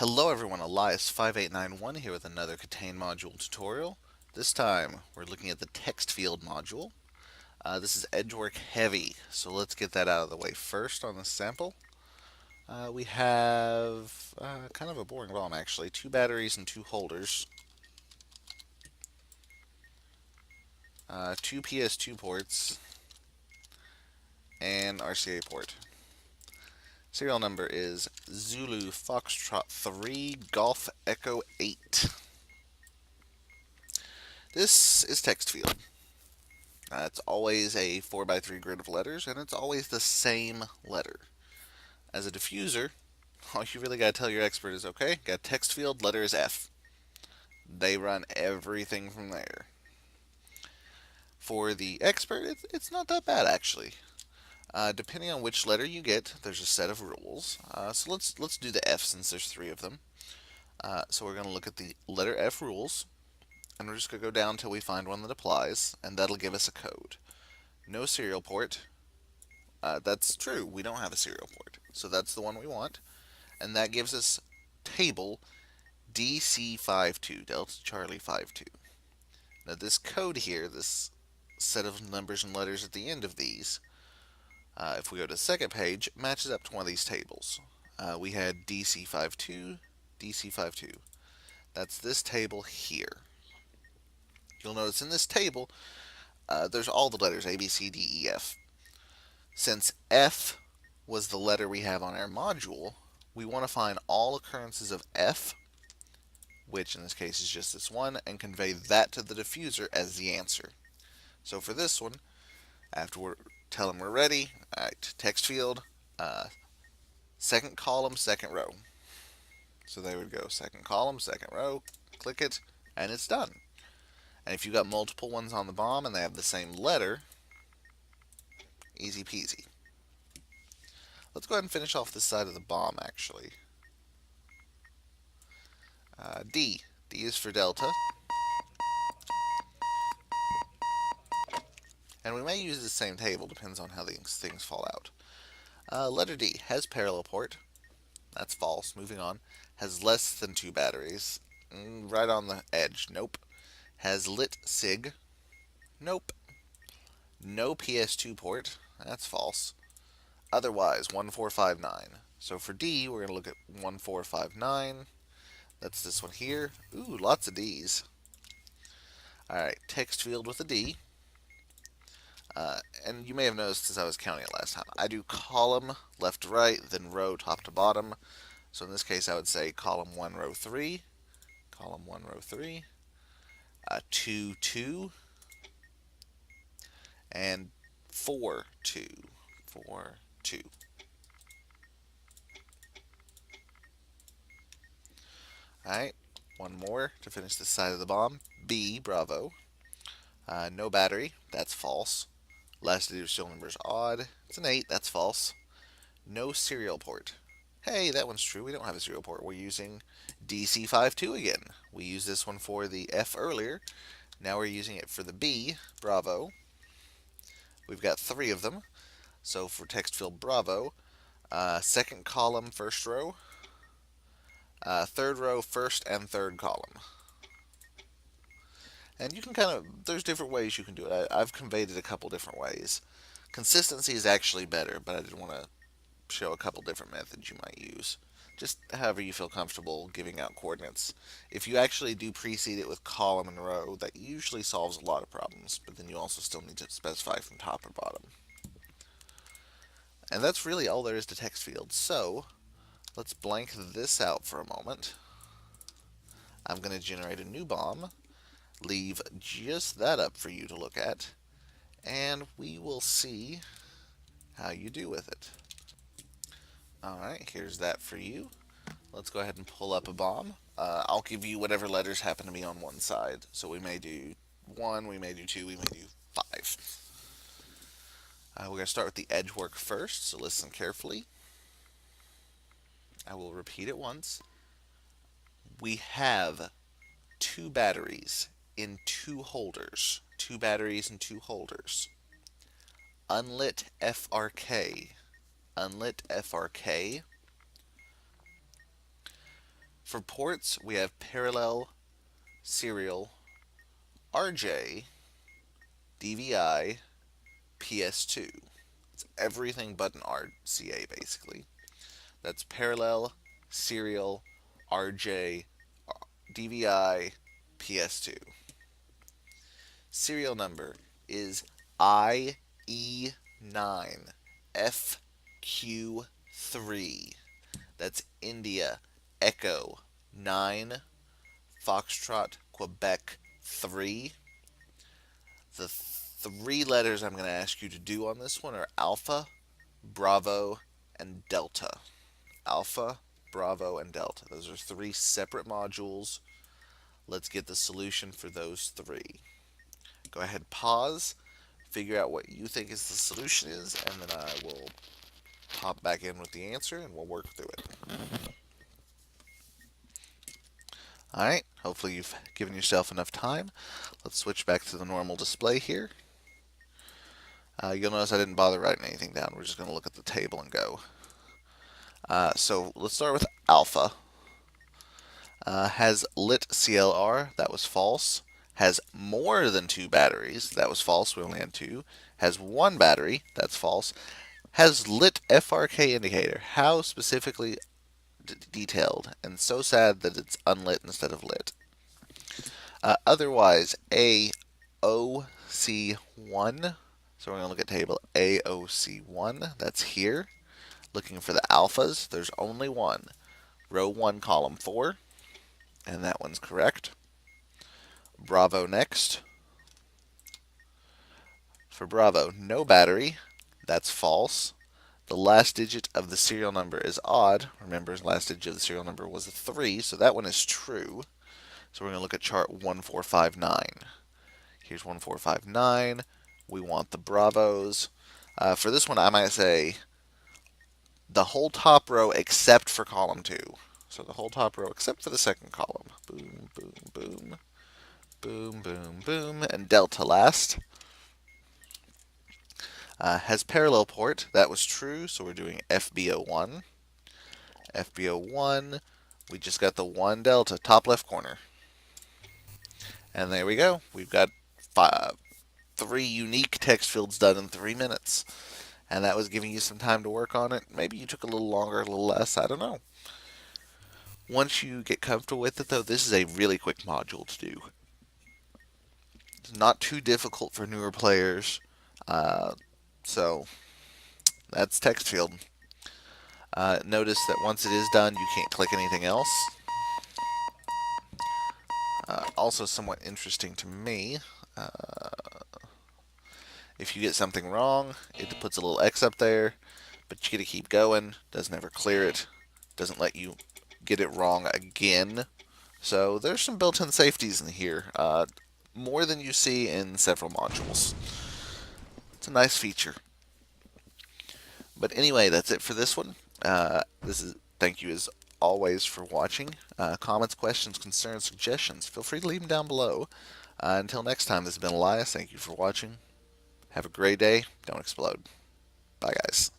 Hello everyone, Elias5891 here with another KTANE module tutorial. This time we're looking at the text field module. This is edgework heavy, so let's get that out of the way first on this sample. We have kind of a boring bomb actually, 2 batteries and 2 holders, 2 PS2 ports, and RCA port. Serial number is Zulu Foxtrot 3 Golf Echo 8. This is text field. It's always a 4x3 grid of letters, and it's always the same letter. As a diffuser, all you really got to tell your expert is, okay, got text field, letter is F. They run everything from there. For the expert, it's not that bad, actually. Depending on which letter you get, there's a set of rules. So let's do the F since there's 3 of them. So we're going to look at the letter F rules, and we're just going to go down until we find one that applies, and that'll give us a code. No serial port. That's true, we don't have a serial port, so that's the one we want, and that gives us table DC52, Delta Charlie 52. Now this code here, this set of numbers and letters at the end of these, if we go to the second page, matches up to one of these tables. We had DC52, DC52. That's this table here. You'll notice in this table, there's all the letters A, B, C, D, E, F. Since F was the letter we have on our module, we want to find all occurrences of F, which in this case is just this one, and convey that to the diffuser as the answer. So for this one, after we tell them we're ready, alright, text field, second column, second row. So there we go, second column, second row, click it, and it's done. And if you've got multiple ones on the bomb and they have the same letter, easy peasy. Let's go ahead and finish off this side of the bomb, actually. D. D is for delta. And we may use the same table, depends on how these things fall out. Letter D has parallel port. That's false. Moving on. Has less than 2 batteries. Right on the edge. Nope. Has lit sig. Nope. No PS2 port. That's false. Otherwise, 1459. So for D, we're going to look at 1459. That's this one here. Ooh, lots of D's. Alright, text field with a D. And you may have noticed as I was counting it last time, I do column left to right, then row top to bottom. So in this case, I would say column 1, row 3, column 1, row 3, 2, 2, and 4, 2, 4, 2. Alright, one more to finish this side of the bomb. B, bravo. No battery, that's false. Last digit of serial number is odd. It's an 8, that's false. No serial port. Hey, that one's true. We don't have a serial port. We're using DC52 again. We used this one for the F earlier. Now we're using it for the B, bravo. We've got 3 of them. So for text field bravo, second column, first row. Third row, first and third column. And you can there's different ways you can do it. I've conveyed it a couple different ways. Consistency is actually better, but I did want to show a couple different methods you might use. Just however you feel comfortable giving out coordinates. If you actually do precede it with column and row, that usually solves a lot of problems, but then you also still need to specify from top or bottom. And that's really all there is to text fields. So let's blank this out for a moment. I'm going to generate a new bomb, leave just that up for you to look at, and we will see how you do with it. Alright, here's that for you. Let's go ahead and pull up a bomb. I'll give you whatever letters happen to be on one side. So we may do 1, we may do 2, we may do 5. We're going to start with the edge work first, so listen carefully. I will repeat it once. We have 2 batteries in 2 holders. 2 batteries in 2 holders. Unlit FRK. Unlit FRK. For ports, we have parallel, serial, RJ, DVI, PS2. It's everything but an RCA, basically. That's parallel, serial, RJ, DVI, PS2. Serial number is IE9FQ3. That's India Echo 9 Foxtrot Quebec 3. The three letters I'm going to ask you to do on this one are Alpha, Bravo, and Delta. Alpha, Bravo, and Delta. Those are three separate modules. Let's get the solution for those three. Go ahead, pause, figure out what you think is the solution is, and then I will pop back in with the answer and we'll work through it. Alright, hopefully you've given yourself enough time. Let's switch back to the normal display here. You'll notice I didn't bother writing anything down. We're just going to look at the table and go. So let's start with alpha. Has lit CLR, that was false. Has more than 2 batteries, that was false, we only had 2. Has 1 battery, that's false. Has lit FRK indicator, how specifically detailed, and so sad that it's unlit instead of lit. Otherwise, AOC1, so we're going to look at table AOC1, that's here. Looking for the alphas, there's only one. Row 1, column 4, and that one's correct. Bravo next. For Bravo, no battery, that's false. The last digit of the serial number is odd. Remember, the last digit of the serial number was a 3, so that one is true. So we're going to look at chart 1459. Here's 1459. We want the Bravos. For this one, I might say the whole top row except for column 2. So the whole top row except for the second column. Boom, boom, boom. Boom, boom, boom. And delta last. Has parallel port. That was true, so we're doing FBO1. FBO1, we just got the 1 delta, top left corner. And there we go. We've got 3 unique text fields done in 3 minutes. And that was giving you some time to work on it. Maybe you took a little longer, a little less, I don't know. Once you get comfortable with it, though, this is a really quick module to do. It's not too difficult for newer players. So that's text field. Notice that once it is done, you can't click anything else. Also somewhat interesting to me, if you get something wrong, it puts a little X up there, but you get to keep going, doesn't ever clear it, doesn't let you get it wrong again. So there's some built-in safeties in here, more than you see in several modules. It's a nice feature. But anyway, that's it for this one. Thank you as always for watching. Comments, questions, concerns, suggestions, feel free to leave them down below. Until next time, this has been Elias. Thank you for watching. Have a great day. Don't explode. Bye, guys.